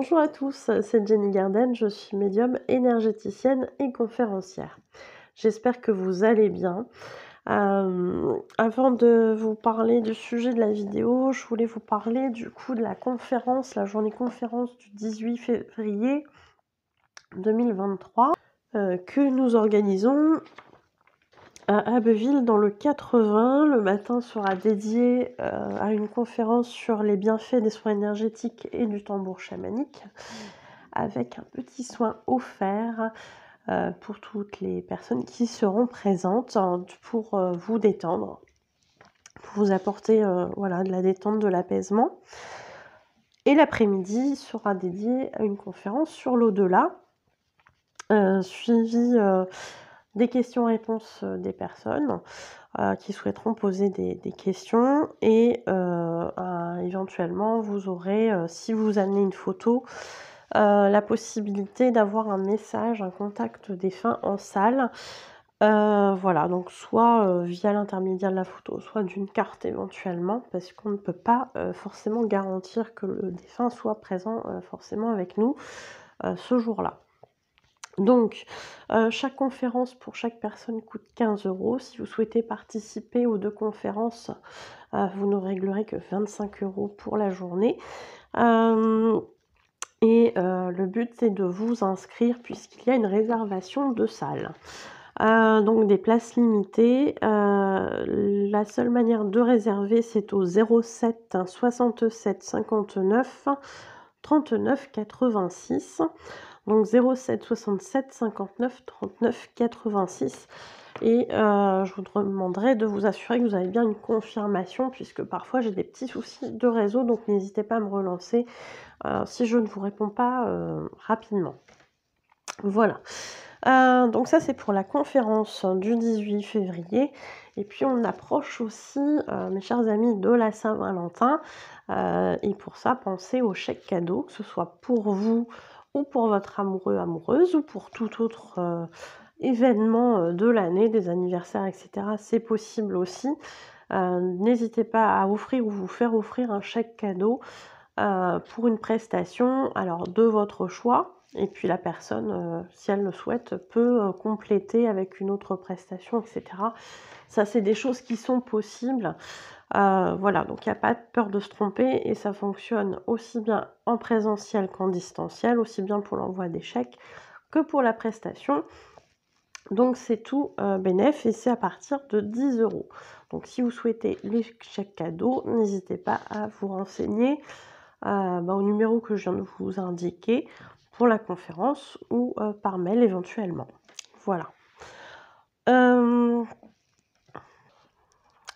Bonjour à tous, c'est Jenny Garden, je suis médium, énergéticienne et conférencière. J'espère que vous allez bien. Avant de vous parler du sujet de la vidéo, je voulais vous parler du coup de la conférence, la journée conférence du 18 février 2023 que nous organisons à Abbeville dans le 80. Le matin sera dédié à une conférence sur les bienfaits des soins énergétiques et du tambour chamanique, avec un petit soin offert pour toutes les personnes qui seront présentes pour vous détendre, pour vous apporter voilà, de la détente, de l'apaisement. Et l'après-midi sera dédié à une conférence sur l'au-delà, suivie des questions-réponses des personnes qui souhaiteront poser des questions, et éventuellement vous aurez, si vous amenez une photo, la possibilité d'avoir un message, un contact défunt en salle. Voilà, donc soit via l'intermédiaire de la photo, soit d'une carte éventuellement, parce qu'on ne peut pas forcément garantir que le défunt soit présent forcément avec nous ce jour-là. Donc, chaque conférence pour chaque personne coûte 15 €. Si vous souhaitez participer aux 2 conférences, vous ne réglerez que 25 € pour la journée. Le but, c'est de vous inscrire puisqu'il y a une réservation de salle. Donc des places limitées. La seule manière de réserver, c'est au 07 67 59 39 86. Donc 07 67 59 39 86. Et je vous demanderai de vous assurer que vous avez bien une confirmation, puisque parfois j'ai des petits soucis de réseau, donc n'hésitez pas à me relancer si je ne vous réponds pas rapidement. Voilà. Donc ça, c'est pour la conférence du 18 février. Et puis on approche aussi, mes chers amis, de la Saint-Valentin. Et pour ça, pensez au chèque cadeau, que ce soit pour vous ou pour votre amoureux, amoureuse, ou pour tout autre événement de l'année, des anniversaires, etc. C'est possible aussi. N'hésitez pas à offrir ou vous faire offrir un chèque cadeau pour une prestation, alors de votre choix. Et puis la personne, si elle le souhaite, peut compléter avec une autre prestation, etc. Ça, c'est des choses qui sont possibles. Voilà, donc il n'y a pas de peur de se tromper, et ça fonctionne aussi bien en présentiel qu'en distanciel, aussi bien pour l'envoi des chèques que pour la prestation. Donc c'est tout bénef, et c'est à partir de 10 €. Donc si vous souhaitez les chèques cadeaux, n'hésitez pas à vous renseigner au numéro que je viens de vous indiquer pour la conférence, ou par mail éventuellement. Voilà.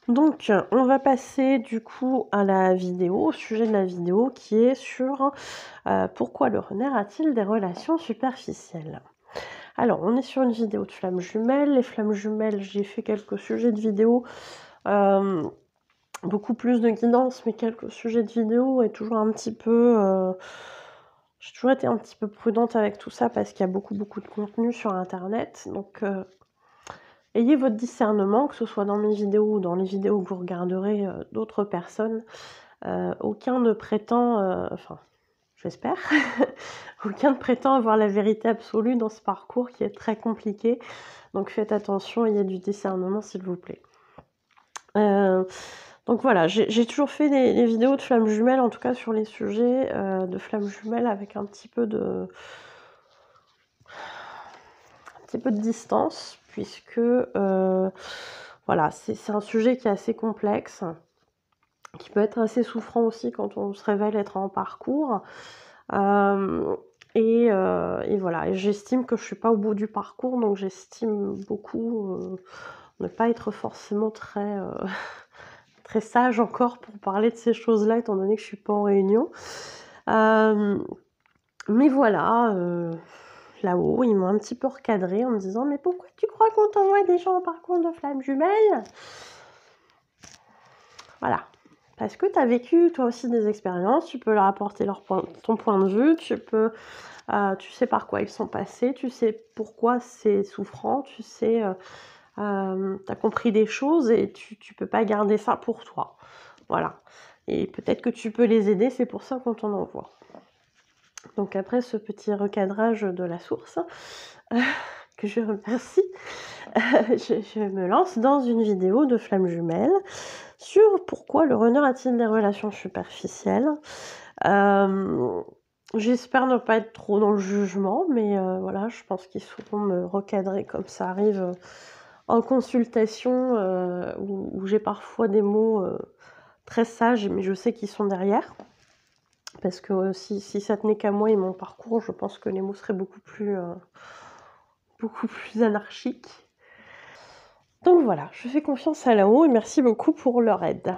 Donc on va passer du coup à la vidéo, au sujet de la vidéo qui est sur pourquoi le renard a-t-il des relations superficielles. Alors on est sur une vidéo de flammes jumelles. Les flammes jumelles, j'ai fait quelques sujets de vidéo, beaucoup plus de guidance, mais quelques sujets de vidéo, et toujours un petit peu... j'ai toujours été un petit peu prudente avec tout ça parce qu'il y a beaucoup de contenu sur internet. Donc ayez votre discernement, que ce soit dans mes vidéos ou dans les vidéos que vous regarderez d'autres personnes. Aucun ne prétend, enfin j'espère, aucun ne prétend avoir la vérité absolue dans ce parcours qui est très compliqué. Donc faites attention, ayez du discernement s'il vous plaît. Donc voilà, j'ai toujours fait des vidéos de flammes jumelles, en tout cas sur les sujets de flammes jumelles, avec un petit peu de distance, puisque voilà, c'est un sujet qui est assez complexe, qui peut être assez souffrant aussi quand on se révèle être en parcours. Et voilà, et j'estime que je suis pas au bout du parcours, donc j'estime beaucoup ne pas être forcément très très sage encore pour parler de ces choses-là, étant donné que je suis pas en réunion. Mais voilà, là-haut, ils m'ont un petit peu recadré en me disant: «Mais pourquoi tu crois qu'on t'envoie des gens en parcours de flammes jumelles?» Voilà. Parce que tu as vécu toi aussi des expériences, tu peux leur apporter ton point de vue, tu sais par quoi ils sont passés, tu sais pourquoi c'est souffrant, tu sais, tu as compris des choses, et tu peux pas garder ça pour toi. Voilà. Et peut-être que tu peux les aider, c'est pour ça qu'on t'en envoie. Donc après ce petit recadrage de la source, que je remercie, je me lance dans une vidéo de flammes jumelles sur pourquoi le runner a-t-il des relations superficielles. J'espère ne pas être trop dans le jugement, mais voilà, je pense qu'il faut me recadrer comme ça arrive en consultation, où j'ai parfois des mots très sages, mais je sais qu'ils sont derrière. Parce que si ça tenait qu'à moi et mon parcours, je pense que les mots seraient beaucoup plus anarchiques. Donc voilà, je fais confiance à là-haut et merci beaucoup pour leur aide.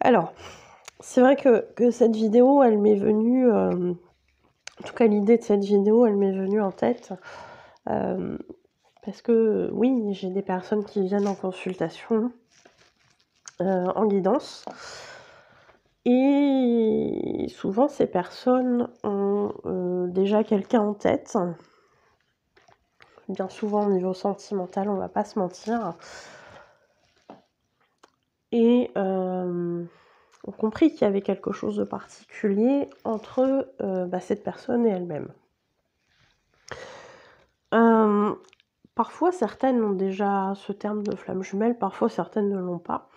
Alors, c'est vrai que cette vidéo, elle m'est venue, en tout cas l'idée de cette vidéo, elle m'est venue en tête, parce que oui, j'ai des personnes qui viennent en consultation, en guidance. Et souvent, ces personnes ont déjà quelqu'un en tête. Bien souvent, au niveau sentimental, on va pas se mentir. Et ont compris qu'il y avait quelque chose de particulier entre cette personne et elle-même. Parfois, certaines ont déjà ce terme de flamme jumelle, parfois certaines ne l'ont pas.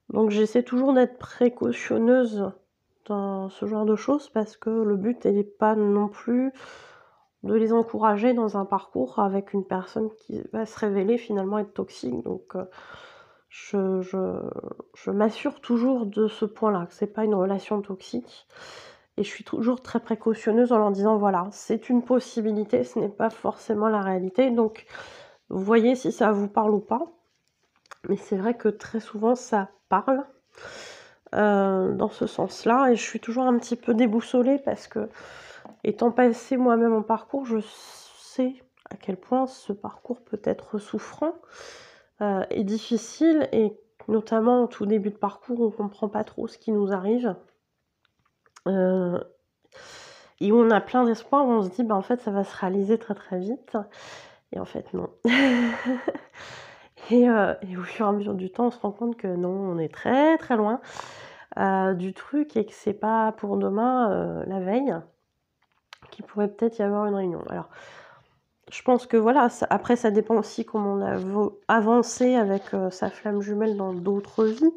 Donc j'essaie toujours d'être précautionneuse dans ce genre de choses parce que le but n'est pas non plus de les encourager dans un parcours avec une personne qui va se révéler finalement être toxique. Donc je m'assure toujours de ce point-là, que c'est pas une relation toxique. Et je suis toujours très précautionneuse en leur disant voilà, c'est une possibilité, ce n'est pas forcément la réalité. Donc vous voyez si ça vous parle ou pas. Mais c'est vrai que très souvent ça parle dans ce sens-là. Et je suis toujours un petit peu déboussolée parce que, étant passée moi-même en parcours, je sais à quel point ce parcours peut être souffrant et difficile. Et notamment au tout début de parcours, on ne comprend pas trop ce qui nous arrive. Et où on a plein d'espoir, où on se dit en fait ça va se réaliser très très vite. Et en fait non. Et au fur et à mesure du temps, on se rend compte que non, on est très très loin du truc et que c'est pas pour demain, la veille, qu'il pourrait peut-être y avoir une réunion. Alors, je pense que voilà, après ça dépend aussi comment on a avancé avec sa flamme jumelle dans d'autres vies.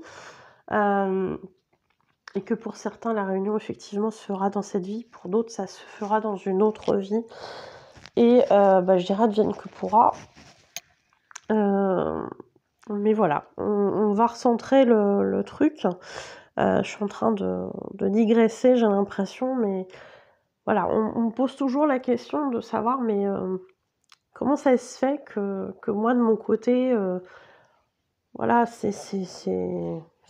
Et que pour certains, la réunion effectivement se fera dans cette vie, pour d'autres, ça se fera dans une autre vie. Et je dirais advienne que pourra. Mais voilà, on va recentrer le truc. Je suis en train de digresser, j'ai l'impression, mais voilà, on me pose toujours la question de savoir, mais comment ça se fait que moi, de mon côté, voilà, c'est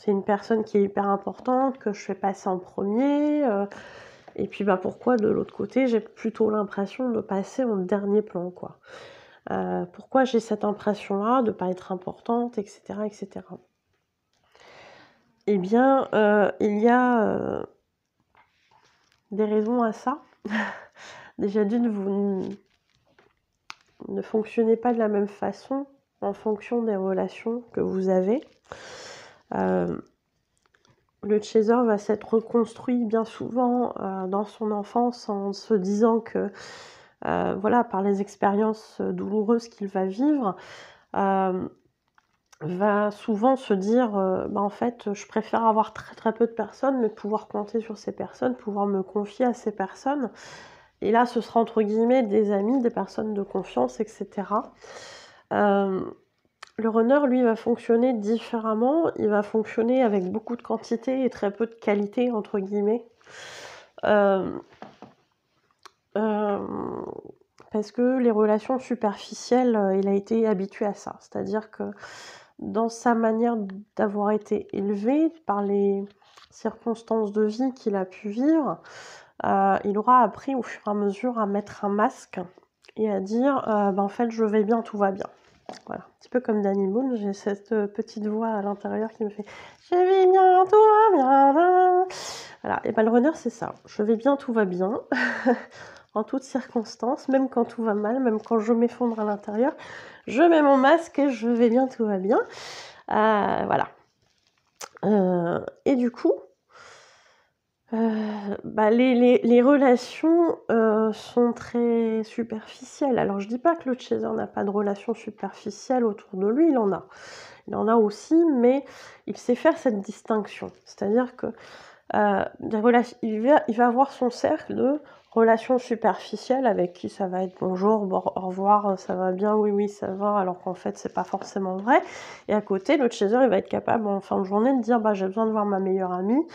une personne qui est hyper importante, que je fais passer en premier, et puis pourquoi de l'autre côté, j'ai plutôt l'impression de passer en dernier plan, quoi. Pourquoi j'ai cette impression-là de ne pas être importante, etc., etc. Eh bien, il y a des raisons à ça. Déjà d'une, vous ne fonctionnez pas de la même façon en fonction des relations que vous avez. Le chaser va s'être reconstruit bien souvent dans son enfance en se disant que, voilà, par les expériences douloureuses qu'il va vivre, va souvent se dire en fait, je préfère avoir très très peu de personnes, mais pouvoir compter sur ces personnes, pouvoir me confier à ces personnes. Et là, ce sera entre guillemets des amis, des personnes de confiance, etc. Le runner, lui, va fonctionner différemment. Il va fonctionner avec beaucoup de quantité et très peu de qualité, entre guillemets. Parce que les relations superficielles, il a été habitué à ça. C'est-à-dire que dans sa manière d'avoir été élevé, par les circonstances de vie qu'il a pu vivre, il aura appris au fur et à mesure à mettre un masque et à dire en fait je vais bien, tout va bien. Voilà, un petit peu comme Danny Boone, j'ai cette petite voix à l'intérieur qui me fait je vais bien, tout va bien. Voilà, et le runner c'est ça, je vais bien, tout va bien. En toutes circonstances, même quand tout va mal, même quand je m'effondre à l'intérieur, je mets mon masque et je vais bien, tout va bien. Voilà. Et du coup, Bah, les relations, sont très superficielles. Alors je dis pas que le chaser n'a pas de relations superficielles autour de lui, il en a. Il en a aussi, mais il sait faire cette distinction. C'est-à-dire que, il va avoir son cercle de relations superficielles avec qui ça va être bonjour, au revoir, ça va bien, oui, oui, ça va, alors qu'en fait, c'est pas forcément vrai. Et à côté, le chaser, il va être capable en fin de journée de dire, bah, j'ai besoin de voir ma meilleure amie,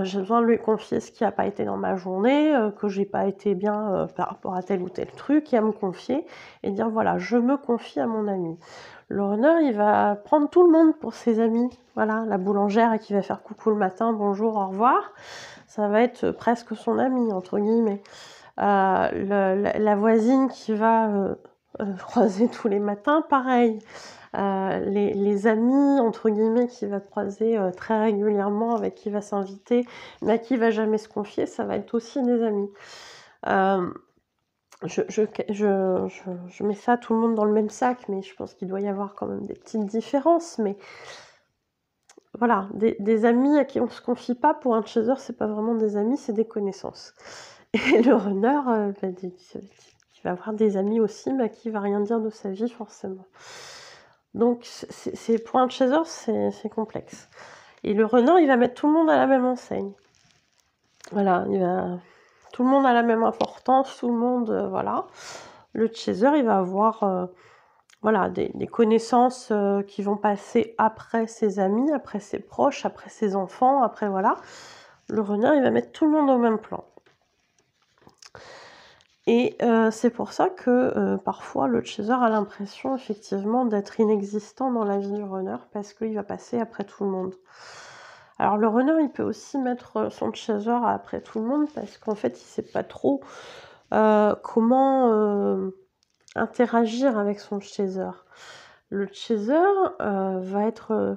j'ai besoin de lui confier ce qui n'a pas été dans ma journée, que j'ai pas été bien par rapport à tel ou tel truc, et à me confier et dire voilà, je me confie à mon ami. Le runner, il va prendre tout le monde pour ses amis. Voilà, la boulangère qui va faire coucou le matin, bonjour, au revoir, ça va être presque son ami, entre guillemets. La voisine qui va croiser tous les matins, pareil. Les amis, entre guillemets, qui va croiser très régulièrement, avec qui va s'inviter, mais à qui il va jamais se confier, ça va être aussi des amis. Je mets ça tout le monde dans le même sac, mais je pense qu'il doit y avoir quand même des petites différences. Mais voilà, des amis à qui on se confie pas, pour un chaser, c'est pas vraiment des amis, c'est des connaissances. Et le runner, il va avoir des amis aussi, mais à qui il va rien dire de sa vie forcément. Donc pour un chaser, c'est complexe. Et le runner, il va mettre tout le monde à la même enseigne. Voilà, tout le monde a la même importance, tout le monde, voilà. Le chaser, il va avoir voilà, des connaissances qui vont passer après ses amis, après ses proches, après ses enfants, après voilà. Le runner, il va mettre tout le monde au même plan. Et c'est pour ça que parfois le chaser a l'impression effectivement d'être inexistant dans la vie du runner, parce qu'il va passer après tout le monde. Alors le runner, il peut aussi mettre son chaser après tout le monde, parce qu'en fait, il sait pas trop comment interagir avec son chaser. Le chaser va être,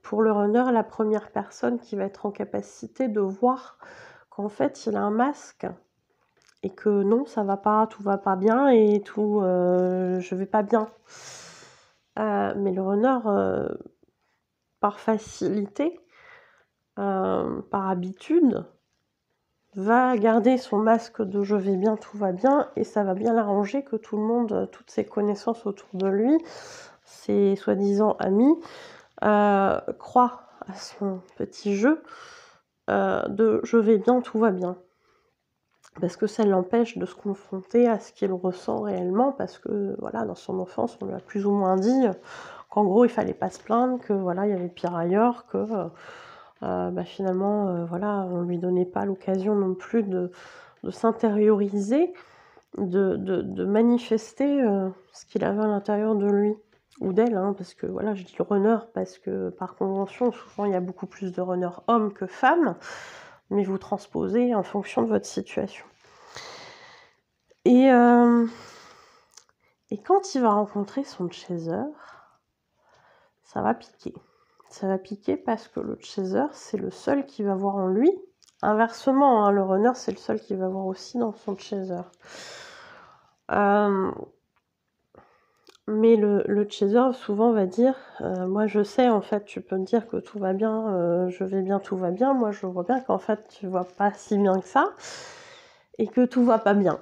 pour le runner, la première personne qui va être en capacité de voir qu'en fait, il a un masque, et que non, ça va pas, tout va pas bien, et tout, je vais pas bien. Mais le runner, par facilité, par habitude, va garder son masque de je vais bien, tout va bien, et ça va bien l'arranger que tout le monde, toutes ses connaissances autour de lui, ses soi-disant amis, croient à son petit jeu de je vais bien, tout va bien. Parce que ça l'empêche de se confronter à ce qu'il ressent réellement, parce que voilà, dans son enfance, on lui a plus ou moins dit qu'en gros, il fallait pas se plaindre, que voilà, il y avait pire ailleurs, que bah, finalement, voilà, on lui donnait pas l'occasion non plus de s'intérioriser, de manifester ce qu'il avait à l'intérieur de lui, ou d'elle, hein, parce que voilà, je dis le runner, parce que par convention, souvent, il y a beaucoup plus de runners hommes que femmes, mais vous transposez en fonction de votre situation. Et quand il va rencontrer son chaser, ça va piquer. Ça va piquer parce que le chaser, c'est le seul qui va voir en lui. Inversement, hein, le runner, c'est le seul qui va voir aussi dans son chaser. Mais le chaser, souvent, va dire moi, je sais, en fait, tu peux me dire que tout va bien, je vais bien, tout va bien. Moi, je vois bien qu'en fait, tu vois pas si bien que ça, et que tout va pas bien.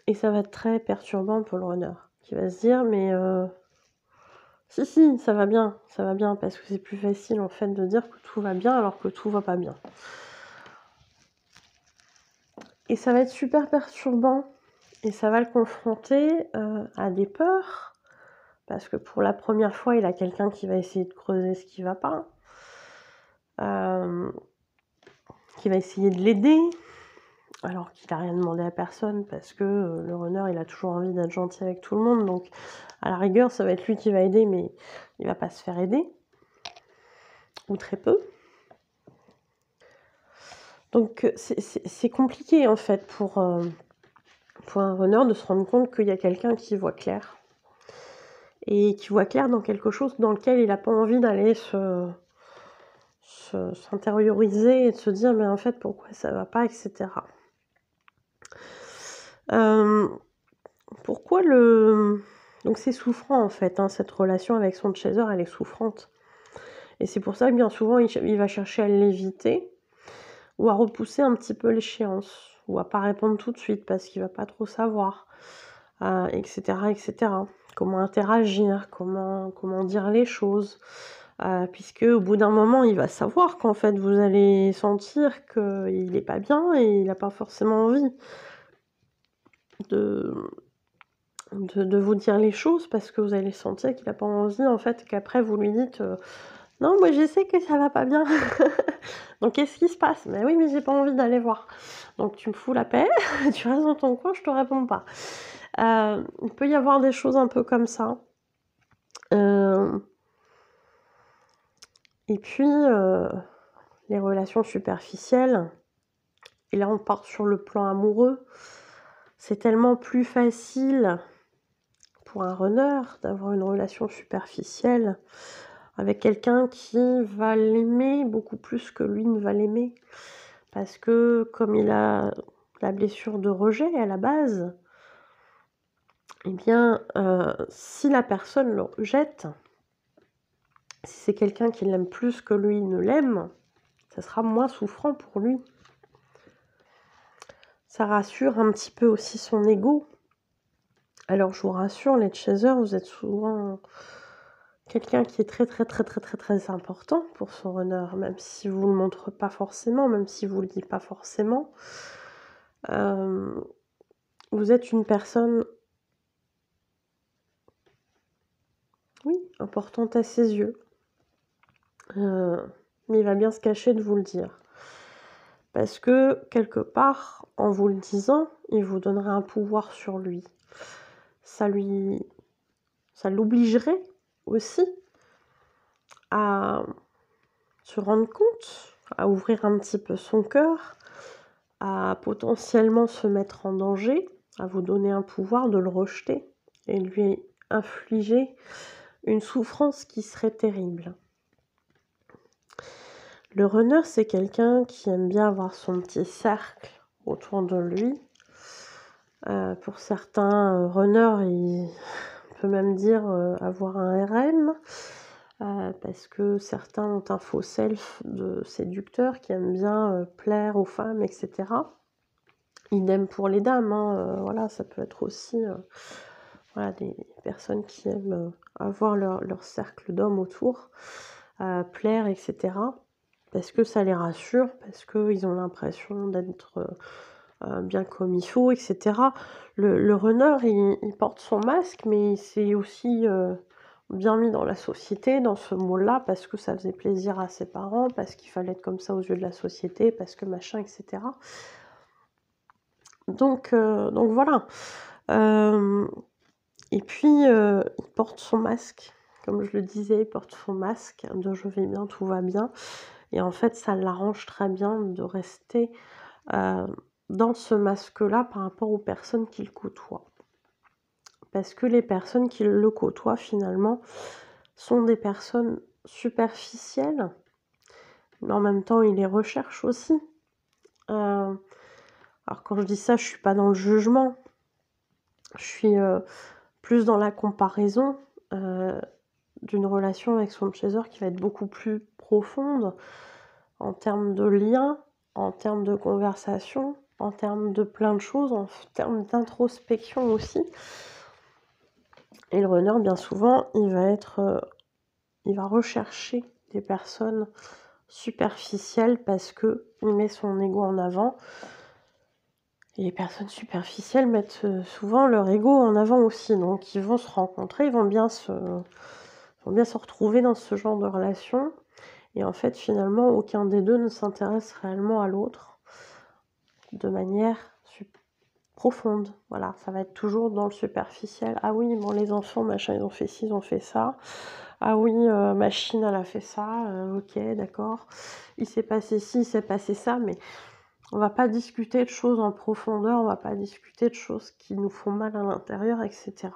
Et ça va être très perturbant pour le runner, qui va se dire mais si, ça va bien, parce que c'est plus facile, en fait, de dire que tout va bien alors que tout va pas bien. Et ça va être super perturbant, et ça va le confronter à des peurs, parce que pour la première fois, il a quelqu'un qui va essayer de creuser ce qui va pas, qui va essayer de l'aider, alors qu'il a rien demandé à personne, parce que le runner, il a toujours envie d'être gentil avec tout le monde, donc à la rigueur, ça va être lui qui va aider, mais il va pas se faire aider, ou très peu. Donc c'est compliqué, en fait, pour un runner de se rendre compte qu'il y a quelqu'un qui voit clair. Et qui voit clair dans quelque chose dans lequel il n'a pas envie d'aller s'intérioriser et de se dire mais en fait pourquoi ça va pas, etc. Pourquoi donc c'est souffrant, en fait, hein, cette relation avec son chaser, elle est souffrante. Et c'est pour ça que bien souvent il va chercher à l'éviter, ou à repousser un petit peu l'échéance, ou à pas répondre tout de suite parce qu'il va pas trop savoir, etc., etc. Comment interagir, comment dire les choses, puisque au bout d'un moment, il va savoir qu'en fait, vous allez sentir qu'il est pas bien et il a pas forcément envie de vous dire les choses parce que vous allez sentir qu'il a pas envie, en fait, qu'après vous lui dites, «Non, moi je sais que ça va pas bien». «Donc qu'est-ce qui se passe?» «Mais oui, mais j'ai pas envie d'aller voir». «Donc tu me fous la paix, tu restes dans ton coin, je te réponds pas». Il peut y avoir des choses un peu comme ça. Et puis, les relations superficielles, et là on part sur le plan amoureux, c'est tellement plus facile pour un runner d'avoir une relation superficielle avec quelqu'un qui va l'aimer beaucoup plus que lui ne va l'aimer. Parce que comme il a la blessure de rejet à la base, eh bien, si la personne le rejette, si c'est quelqu'un qui l'aime plus que lui ne l'aime, ça sera moins souffrant pour lui. Ça rassure un petit peu aussi son ego. Alors je vous rassure, les chasers, vous êtes souvent quelqu'un qui est très, très, très, très, très, très important pour son runner, même si vous le montrez pas forcément, même si vous le dites pas forcément. Vous êtes une personne, oui, importante à ses yeux. Mais il va bien se cacher de vous le dire. Parce que, quelque part, en vous le disant, il vous donnerait un pouvoir sur lui. Ça l'obligerait aussi à se rendre compte, à ouvrir un petit peu son cœur, à potentiellement se mettre en danger, à vous donner un pouvoir de le rejeter et lui infliger une souffrance qui serait terrible. Le runner, c'est quelqu'un qui aime bien avoir son petit cercle autour de lui. Pour certains runners, on peut même dire avoir un RM, parce que certains ont un faux self de séducteur qui aime bien plaire aux femmes, etc. Idem pour les dames, hein, voilà, ça peut être aussi voilà, des personnes qui aiment avoir leur cercle d'hommes autour, plaire, etc. Parce que ça les rassure, parce qu'ils ont l'impression d'être bien comme il faut, etc. Le runner, il porte son masque, mais c'est aussi bien mis dans la société, dans ce mot-là, parce que ça faisait plaisir à ses parents, parce qu'il fallait être comme ça aux yeux de la société, parce que machin, etc. Donc voilà. Et puis, il porte son masque. Comme je le disais, il porte son masque de «je vais bien, tout va bien». Et en fait, ça l'arrange très bien de rester dans ce masque-là par rapport aux personnes qu'il côtoie. Parce que les personnes qui le côtoient, finalement, sont des personnes superficielles, mais en même temps, il les recherche aussi. Alors quand je dis ça, je suis pas dans le jugement, je suis plus dans la comparaison d'une relation avec son chaser qui va être beaucoup plus profonde en termes de lien, en termes de conversation, en termes de plein de choses, en termes d'introspection aussi. Et le runner, bien souvent, il va rechercher des personnes superficielles parce qu'il met son ego en avant. Et les personnes superficielles mettent souvent leur ego en avant aussi. Donc ils vont se rencontrer, ils vont bien se retrouver dans ce genre de relation. Et en fait, finalement, aucun des deux ne s'intéresse réellement à l'autre de manière profonde. Voilà, ça va être toujours dans le superficiel. Ah oui, bon, les enfants, machin, ils ont fait ci, ils ont fait ça. Ah oui, machine, elle a fait ça. Ok, d'accord. Il s'est passé ci, il s'est passé ça, mais on va pas discuter de choses en profondeur, on va pas discuter de choses qui nous font mal à l'intérieur, etc.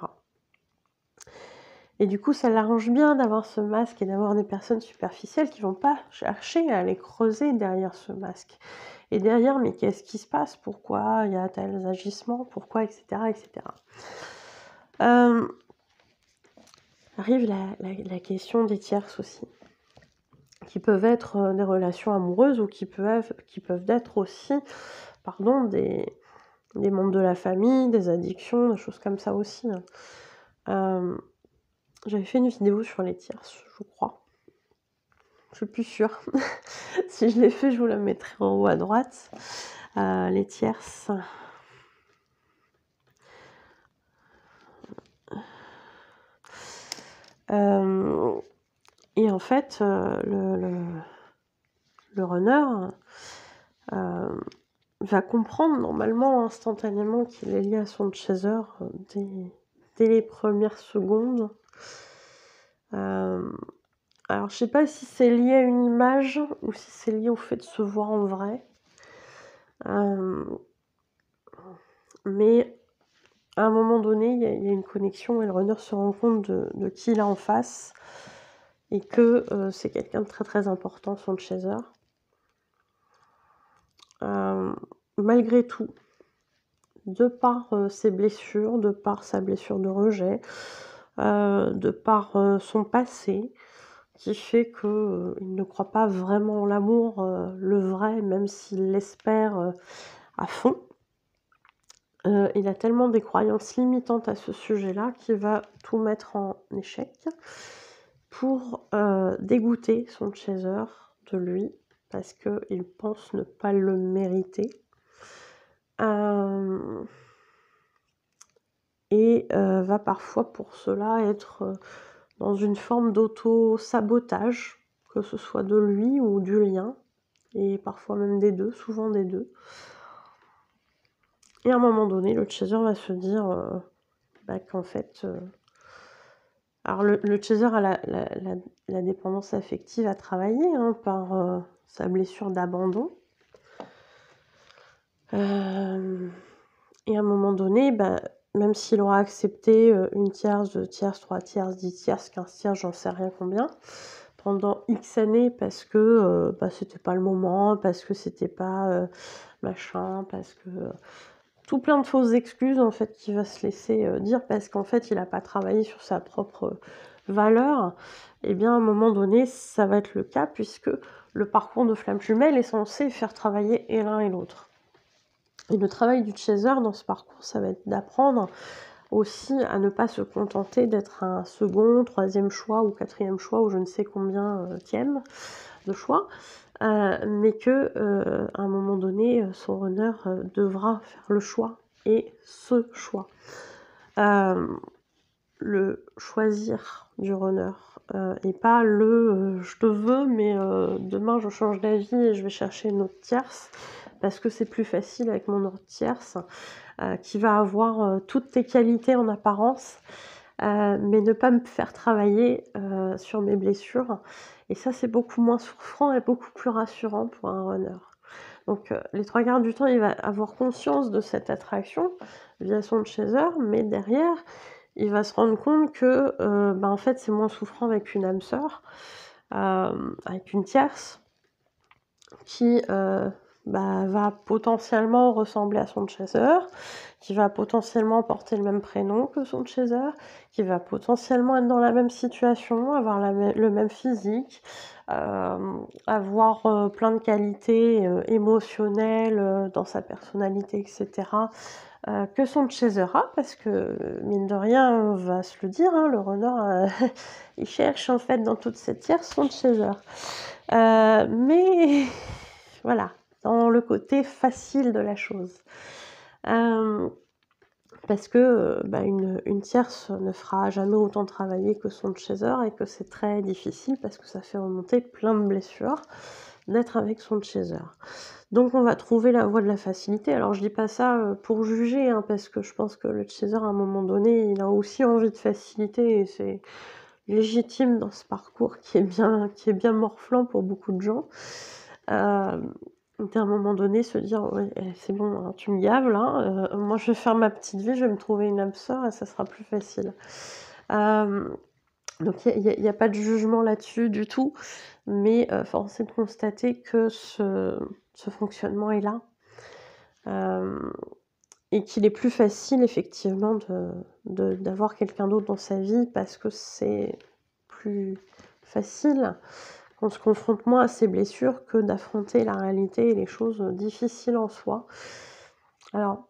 Et du coup, ça l'arrange bien d'avoir ce masque et d'avoir des personnes superficielles qui vont pas chercher à aller creuser derrière ce masque. Et derrière, mais qu'est-ce qui se passe? Pourquoi il y a tels agissements? Pourquoi? Etc. etc. Arrive la question des tierces aussi. qui peuvent être des relations amoureuses ou qui peuvent être aussi, pardon, des membres de la famille, des addictions, des choses comme ça aussi, hein. J'avais fait une vidéo sur les tierces, je crois. Je suis plus sûre. Si je l'ai fait, je vous la mettrai en haut à droite. Les tierces. Et en fait, le runner va comprendre normalement instantanément qu'il est lié à son chaser dès les premières secondes. Alors je sais pas si c'est lié à une image ou si c'est lié au fait de se voir en vrai. Mais à un moment donné, il y a une connexion et le runner se rend compte de qui il a en face et que c'est quelqu'un de très très important, son chaser. Malgré tout, de par ses blessures, de par sa blessure de rejet, de par son passé, qui fait qu'il ne croit pas vraiment en l'amour, le vrai, même s'il l'espère à fond. Il a tellement des croyances limitantes à ce sujet-là qu'il va tout mettre en échec pour dégoûter son chaser de lui, parce qu'il pense ne pas le mériter. Et va parfois pour cela être dans une forme d'auto-sabotage, que ce soit de lui ou du lien, et parfois même des deux, souvent des deux. Et à un moment donné, le chaser va se dire qu'en fait... Alors le chaser a la dépendance affective à travailler par sa blessure d'abandon. Et à un moment donné, même s'il aura accepté une tierce, 2 tierces, 3 tierces, 10 tierces, 15 tierces, j'en sais rien combien, pendant X années parce que c'était pas le moment, parce que c'était pas machin, parce que... tout plein de fausses excuses en fait qu'il va se laisser dire parce qu'en fait il n'a pas travaillé sur sa propre valeur, et bien à un moment donné ça va être le cas puisque le parcours de flamme jumelle est censé faire travailler et l'un et l'autre. Et le travail du chaser dans ce parcours, ça va être d'apprendre aussi à ne pas se contenter d'être un second, troisième choix ou quatrième choix ou je ne sais combien tième de choix, mais que à un moment donné, son runner devra faire le choix et ce choix. Le choisir du runner et pas le je te veux mais demain je change d'avis et je vais chercher une autre tierce parce que c'est plus facile avec mon autre tierce qui va avoir toutes tes qualités en apparence mais ne pas me faire travailler sur mes blessures, et ça c'est beaucoup moins souffrant et beaucoup plus rassurant pour un runner. Donc les 3/4 du temps il va avoir conscience de cette attraction via son chaser, mais derrière il va se rendre compte que en fait c'est moins souffrant avec une âme sœur, avec une tierce qui va potentiellement ressembler à son chaser, qui va potentiellement porter le même prénom que son chaser, qui va potentiellement être dans la même situation, avoir le même physique, avoir plein de qualités émotionnelles dans sa personnalité, etc., que son chaser a, parce que mine de rien, on va se le dire, le runner, il cherche en fait dans toute cette tierce son chaser. Mais voilà, dans le côté facile de la chose. Parce que une tierce ne fera jamais autant travailler que son chaser et que c'est très difficile parce que ça fait remonter plein de blessures d'être avec son chaser. Donc on va trouver la voie de la facilité. Alors je dis pas ça pour juger, parce que je pense que le chaser à un moment donné, il a aussi envie de facilité et c'est légitime dans ce parcours qui est bien morflant pour beaucoup de gens. Donc à un moment donné se dire ouais, c'est bon, hein, tu me gaves là, moi je vais faire ma petite vie, je vais me trouver une âme sœur et ça sera plus facile. Donc il y a pas de jugement là-dessus du tout, mais force est de constater que ce fonctionnement est là, et qu'il est plus facile effectivement d'avoir quelqu'un d'autre dans sa vie parce que c'est plus facile On se confronte moins à ses blessures que d'affronter la réalité et les choses difficiles en soi. Alors,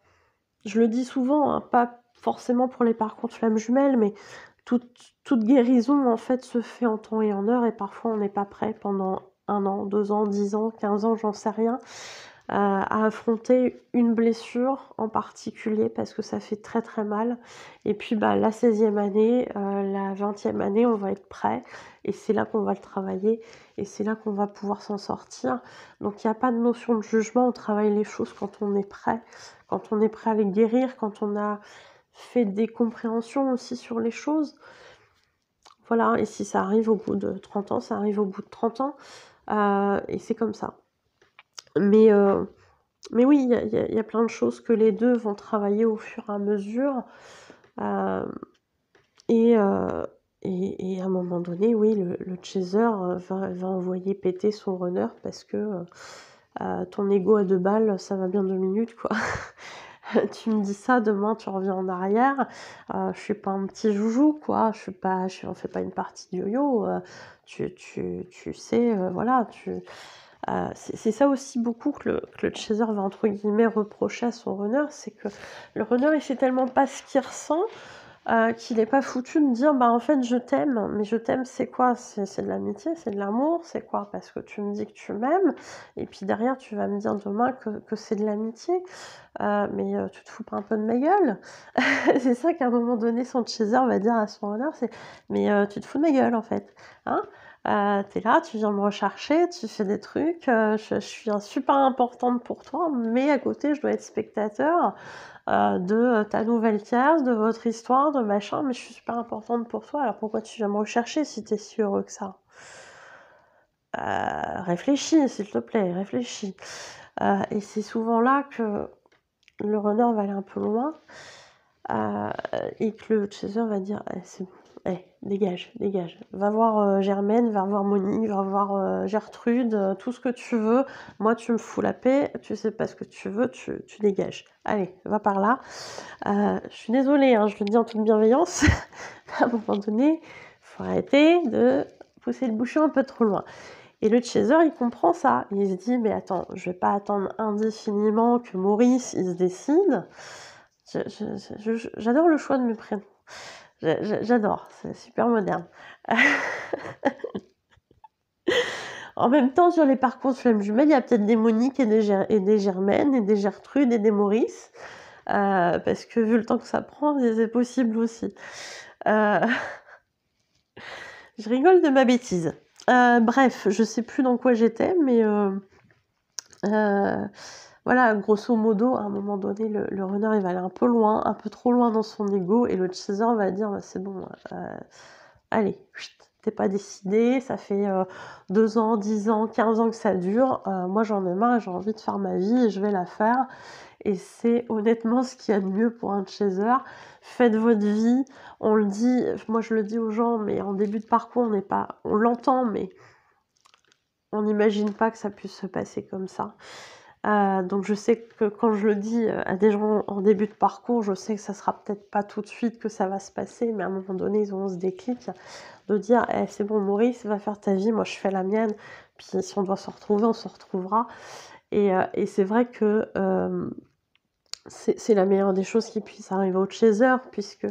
je le dis souvent, hein, pas forcément pour les parcours de flammes jumelles, mais toute guérison en fait se fait en temps et en heure, et parfois on n'est pas prêt pendant 1 an, 2 ans, 10 ans, 15 ans, j'en sais rien, à affronter une blessure en particulier parce que ça fait très très mal. Et puis la 16e année, la 20e année, on va être prêt, et c'est là qu'on va le travailler, et c'est là qu'on va pouvoir s'en sortir. Donc il n'y a pas de notion de jugement, on travaille les choses quand on est prêt à les guérir, quand on a fait des compréhensions aussi sur les choses. Voilà, et si ça arrive au bout de 30 ans, ça arrive au bout de 30 ans, et c'est comme ça. Mais oui, il y a plein de choses que les 2 vont travailler au fur et à mesure, et à un moment donné, oui, le chaser, va envoyer péter son runner parce que, ton ego à 2 balles, ça va bien 2 minutes, quoi. Tu me dis ça, demain tu reviens en arrière, je suis pas un petit joujou, quoi, on fait pas une partie de yo-yo, tu sais, voilà, c'est ça aussi beaucoup que le chaser va entre guillemets reprocher à son runner, c'est que le runner il sait tellement pas ce qu'il ressent, qu'il est pas foutu de dire en fait je t'aime, mais je t'aime c'est quoi? C'est de l'amitié, c'est de l'amour, c'est quoi? Parce que tu me dis que tu m'aimes, et puis derrière tu vas me dire demain que c'est de l'amitié, mais tu te fous pas un peu de ma gueule? C'est ça qu'à un moment donné son chaser va dire à son runner, c'est: «Mais tu te fous de ma gueule en fait, hein? Tu là, tu viens me rechercher, tu fais des trucs, je suis super importante pour toi, mais à côté je dois être spectateur, de ta nouvelle tierce, de votre histoire, de machin, mais je suis super importante pour toi, alors pourquoi tu viens me rechercher si tu es si heureux que ça? Réfléchis s'il te plaît, réfléchis». Et c'est souvent là que le runner va aller un peu loin, et que le chaser va dire: «Eh c'est bon, eh dégage, dégage. Va voir, Germaine, va voir Monique, va voir, Gertrude, tout ce que tu veux. Moi tu me fous la paix, tu sais pas ce que tu veux, tu dégages. Allez, va par là». Je suis désolée, hein, je le dis en toute bienveillance, à un moment donné, faut arrêter de pousser le bouchon un peu trop loin. Et le chaser, il comprend ça. Il se dit: «Mais attends, je vais pas attendre indéfiniment que Maurice, il se décide». J'adore le choix de mes prénoms. J'adore, c'est super moderne. En même temps, sur les parcours de flammes jumelles, il y a peut-être des Monique et des Germaine et des Gertrude et des Maurice, parce que vu le temps que ça prend, c'est possible aussi. Heu, je rigole de ma bêtise. Bref, je sais plus dans quoi j'étais, mais voilà, grosso modo, à un moment donné, le runner, il va aller un peu loin, un peu trop loin dans son ego, et le chaser va dire: «C'est bon, allez, chut, tu pas décidé, ça fait, 2 ans, 10 ans, 15 ans que ça dure, moi j'en ai marre, j'ai envie de faire ma vie et je vais la faire». Et c'est honnêtement ce qu'il y a de mieux pour un chaser. Faites votre vie, on le dit, moi je le dis aux gens, mais en début de parcours, on l'entend, mais on n'imagine pas que ça puisse se passer comme ça. Donc je sais que quand je le dis, à des gens en début de parcours, je sais que ça sera peut-être pas tout de suite que ça va se passer, mais à un moment donné, ils auront ce déclic de dire: «Eh, c'est bon Maurice, va faire ta vie, moi je fais la mienne, puis si on doit se retrouver, on se retrouvera». Et c'est vrai que, c'est la meilleure des choses qui puisse arriver au chaser, puisque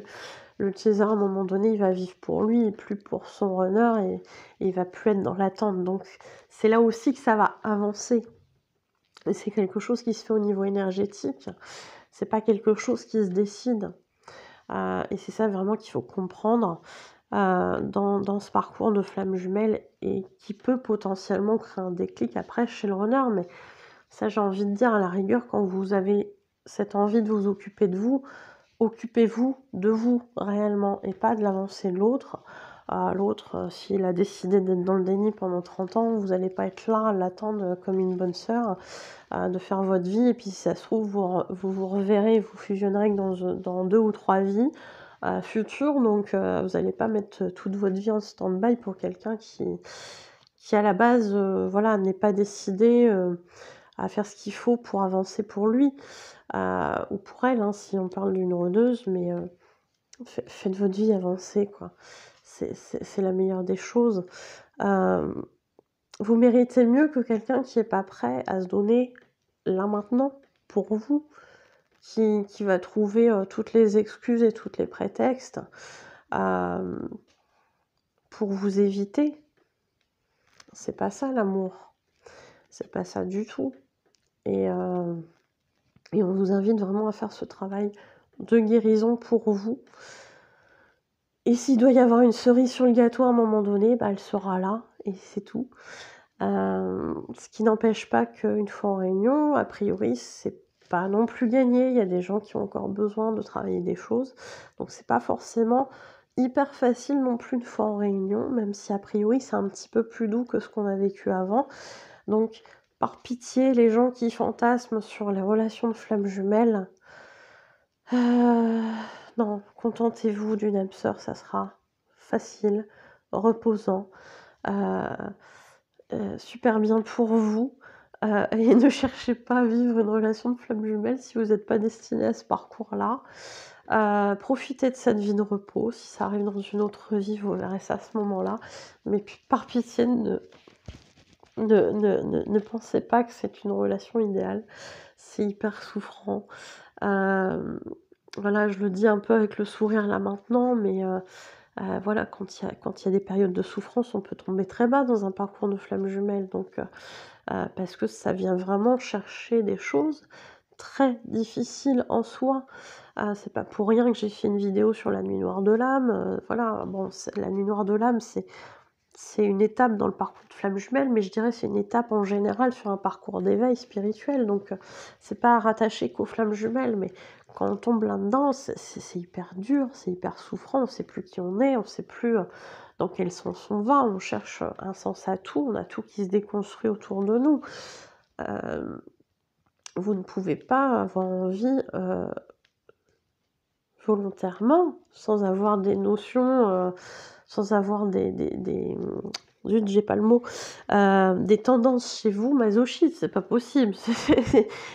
le chaser, à un moment donné, il va vivre pour lui et plus pour son runner, et il va plus être dans l'attente. Donc c'est là aussi que ça va avancer. Et c'est quelque chose qui se fait au niveau énergétique, c'est pas quelque chose qui se décide. Et c'est ça vraiment qu'il faut comprendre, dans ce parcours de flamme jumelle, et qui peut potentiellement créer un déclic après chez le runner. Mais ça, j'ai envie de dire, à la rigueur, quand vous avez cette envie de vous occuper de vous, occupez-vous de vous réellement et pas de l'avancée de l'autre. L'autre, s'il a décidé d'être dans le déni pendant 30 ans, vous allez pas être là à l'attendre, comme une bonne sœur, de faire votre vie, et puis si ça se trouve, vous reverrez, vous fusionnerez que dans 2 ou 3 vies, futures, donc vous allez pas mettre toute votre vie en stand-by pour quelqu'un qui à la base, voilà, n'est pas décidé, à faire ce qu'il faut pour avancer pour lui, ou pour elle, hein, si on parle d'une rôdeuse, mais faites votre vie avancer, quoi. C'est la meilleure des choses. Hem Vous méritez mieux que quelqu'un qui est pas prêt à se donner là maintenant pour vous, qui va trouver toutes les excuses et tous les prétextes pour vous éviter. C'est pas ça l'amour, c'est pas ça du tout. Et on vous invite vraiment à faire ce travail de guérison pour vous. Et s'il doit y avoir une cerise sur le gâteau à un moment donné, bah, elle sera là, et c'est tout. Ce qui n'empêche pas qu'une fois en réunion, a priori, c'est pas non plus gagné. Il y a des gens qui ont encore besoin de travailler des choses. Donc c'est pas forcément hyper facile non plus une fois en réunion, même si a priori c'est un petit peu plus doux que ce qu'on a vécu avant. Donc par pitié, les gens qui fantasment sur les relations de flammes jumelles, non, contentez-vous d'une âme sœur, ça sera facile, reposant, super bien pour vous. Et ne cherchez pas à vivre une relation de flamme jumelle si vous n'êtes pas destiné à ce parcours-là. Profitez de cette vie de repos. Si ça arrive dans une autre vie, vous verrez ça à ce moment-là. Mais puis, par pitié, ne pensez pas que c'est une relation idéale. C'est hyper souffrant. Voilà, je le dis un peu avec le sourire là maintenant, mais voilà, quand il y a des périodes de souffrance, on peut tomber très bas dans un parcours de flamme jumelle. Donc, parce que ça vient vraiment chercher des choses très difficiles en soi. C'est pas pour rien que j'ai fait une vidéo sur la nuit noire de l'âme. Voilà, bon, la nuit noire de l'âme, c'est une étape dans le parcours de flamme jumelle, mais je dirais c'est une étape en général sur un parcours d'éveil spirituel. Donc, c'est pas rattaché qu'aux flammes jumelles, mais quand on tombe là-dedans, c'est hyper dur, c'est hyper souffrant, on sait plus qui on est, on sait plus dans quel sens on va, on cherche un sens à tout, on a tout qui se déconstruit autour de nous. Vous ne pouvez pas avoir envie volontairement, sans avoir des notions, sans avoir zut, j'ai pas le mot, des tendances chez vous masochistes, c'est pas possible.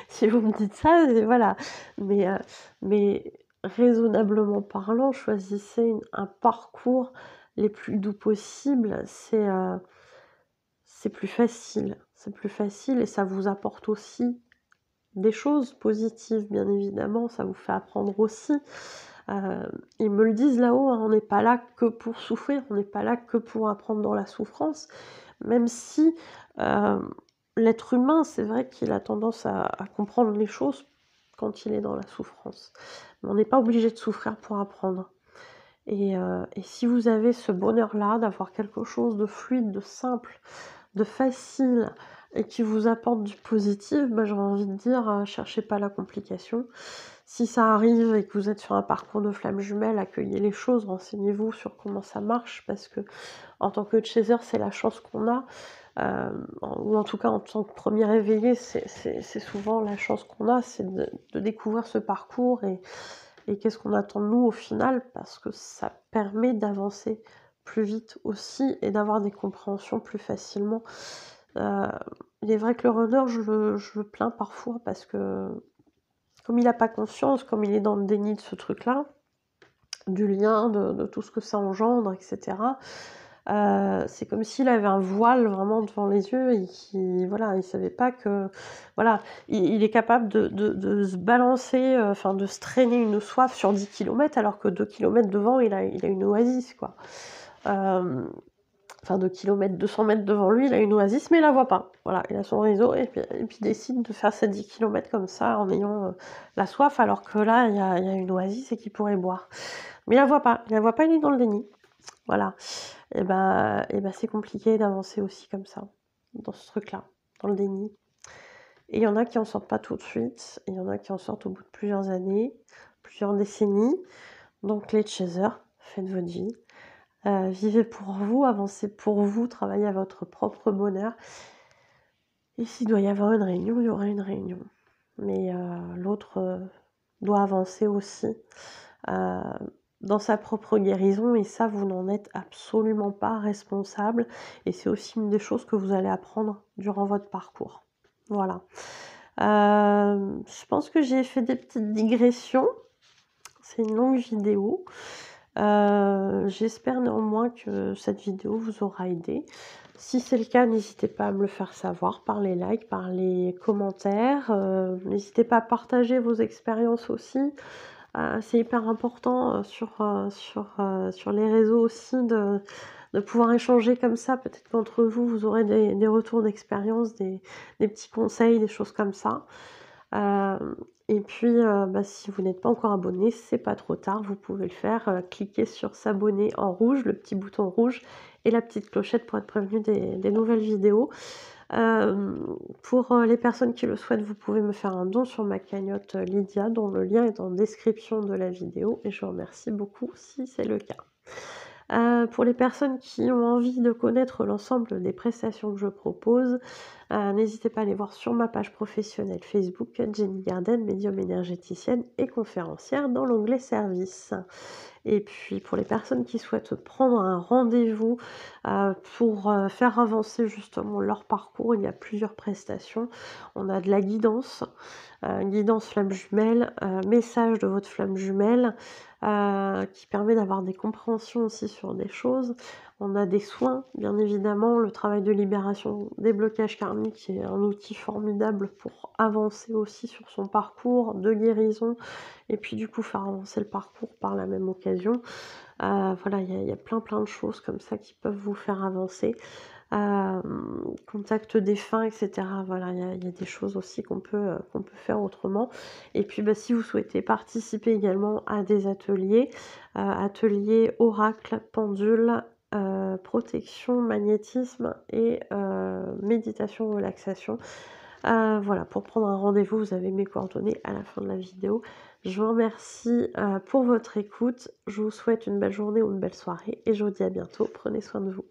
Si vous me dites ça, voilà. Mais raisonnablement parlant, choisissez un parcours les plus doux possible. C'est plus facile. C'est plus facile et ça vous apporte aussi des choses positives, bien évidemment. Ça vous fait apprendre aussi. Ils me le disent là-haut, hein, on n'est pas là que pour souffrir, on n'est pas là que pour apprendre dans la souffrance, même si l'être humain, c'est vrai qu'il a tendance à comprendre les choses quand il est dans la souffrance. Mais on n'est pas obligé de souffrir pour apprendre. Et si vous avez ce bonheur-là, d'avoir quelque chose de fluide, de simple, de facile, et qui vous apporte du positif, bah, j'aurais envie de dire, cherchez pas la complication. Si ça arrive et que vous êtes sur un parcours de flamme jumelle, accueillez les choses, renseignez-vous sur comment ça marche, parce que en tant que chaser, c'est la chance qu'on a, ou en tout cas en tant que premier éveillé, c'est souvent la chance qu'on a, c'est de découvrir ce parcours et qu'est-ce qu'on attend de nous au final, parce que ça permet d'avancer plus vite aussi et d'avoir des compréhensions plus facilement. Il est vrai que le runner, je le plains parfois parce que comme il n'a pas conscience, comme il est dans le déni de ce truc-là, du lien, de tout ce que ça engendre, etc., c'est comme s'il avait un voile vraiment devant les yeux et qu'il voilà, il savait pas que... Voilà, il est capable de se balancer, enfin de se traîner une soif sur 10 km alors que 2 km devant, il a une oasis, quoi. Enfin 2 km, 200 mètres devant lui, il a une oasis, mais il la voit pas. Voilà, il a son réseau et puis il décide de faire ces 10 km comme ça en ayant la soif, alors que là, il y a une oasis et qu'il pourrait boire. Mais il la voit pas, il est dans le déni. Voilà. Et c'est compliqué d'avancer aussi comme ça, dans ce truc-là, dans le déni. Et il y en a qui en sortent pas tout de suite, et il y en a qui en sortent au bout de plusieurs années, plusieurs décennies. Donc les chasers, faites votre vie. Vivez pour vous, avancez pour vous, travaillez à votre propre bonheur. Et s'il doit y avoir une réunion, il y aura une réunion. Mais l'autre doit avancer aussi dans sa propre guérison, et ça, vous n'en êtes absolument pas responsable. Et c'est aussi une des choses que vous allez apprendre durant votre parcours. Voilà. Je pense que j'ai fait des petites digressions. C'est une longue vidéo. J'espère néanmoins que cette vidéo vous aura aidé. Si c'est le cas, n'hésitez pas à me le faire savoir par les likes, par les commentaires, n'hésitez pas à partager vos expériences aussi. C'est hyper important, sur les réseaux aussi de pouvoir échanger comme ça. Peut-être qu'entre vous, vous aurez des retours d'expérience, des petits conseils, des choses comme ça. Et puis, si vous n'êtes pas encore abonné, c'est pas trop tard, vous pouvez le faire, cliquez sur s'abonner en rouge, le petit bouton rouge et la petite clochette pour être prévenu des nouvelles vidéos. Pour, les personnes qui le souhaitent, vous pouvez me faire un don sur ma cagnotte, Lydia, dont le lien est en description de la vidéo et je vous remercie beaucoup si c'est le cas. Pour les personnes qui ont envie de connaître l'ensemble des prestations que je propose, n'hésitez pas à aller voir sur ma page professionnelle Facebook, Jenny Garden, médium énergéticienne et conférencière dans l'onglet services. Et puis pour les personnes qui souhaitent prendre un rendez-vous, pour, faire avancer justement leur parcours, il y a plusieurs prestations. On a de la guidance, guidance flamme jumelle, message de votre flamme jumelle, qui permet d'avoir des compréhensions aussi sur des choses. On a des soins, bien évidemment, le travail de libération des blocages karmiques qui est un outil formidable pour avancer aussi sur son parcours de guérison et puis du coup faire avancer le parcours par la même occasion. Voilà, il y a plein de choses comme ça qui peuvent vous faire avancer. Contact défunt et cetera. Voilà, il y a des choses aussi qu'on peut faire autrement. Et puis, si vous souhaitez participer également à des ateliers, ateliers oracle, pendule, protection, magnétisme et méditation, relaxation. Voilà, pour prendre un rendez-vous, vous avez mes coordonnées à la fin de la vidéo. Je vous remercie, pour votre écoute. Je vous souhaite une belle journée ou une belle soirée et je vous dis à bientôt. Prenez soin de vous.